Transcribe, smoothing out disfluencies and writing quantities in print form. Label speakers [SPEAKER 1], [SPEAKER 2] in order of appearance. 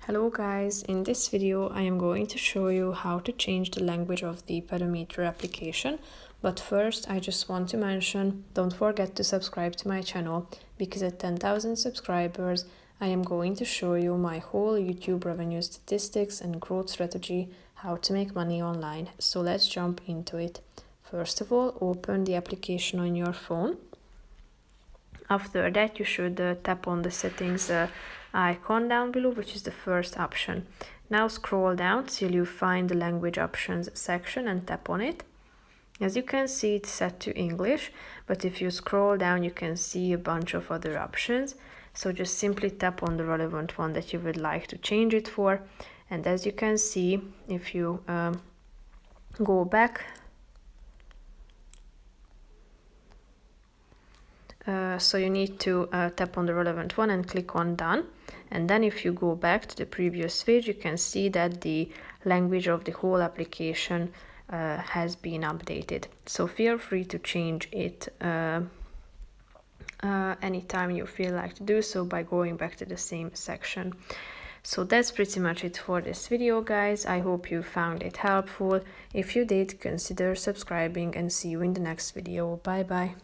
[SPEAKER 1] Hello guys, in this video I am going to show you how to change the language of the Pedometer application. But first I just want to mention, don't forget to subscribe to my channel, because at 10,000 subscribers I am going to show you my whole YouTube revenue statistics and growth strategy, how to make money online. So let's jump into it. First of all, open the application on your phone. After that, you should tap on the settings icon down below, which is the first option. Now scroll down till you find the language options section and tap on it. As you can see, it's set to English, but if you scroll down, you can see a bunch of other options. So just simply tap on the relevant one that you would like to change it for. And as you can see, if you go back, so you need to tap on the relevant one and click on done. And then if you go back to the previous page, you can see that the language of the whole application has been updated. So feel free to change it anytime you feel like to do so by going back to the same section. So that's pretty much it for this video, guys. I hope you found it helpful. If you did, consider subscribing and see you in the next video. Bye bye.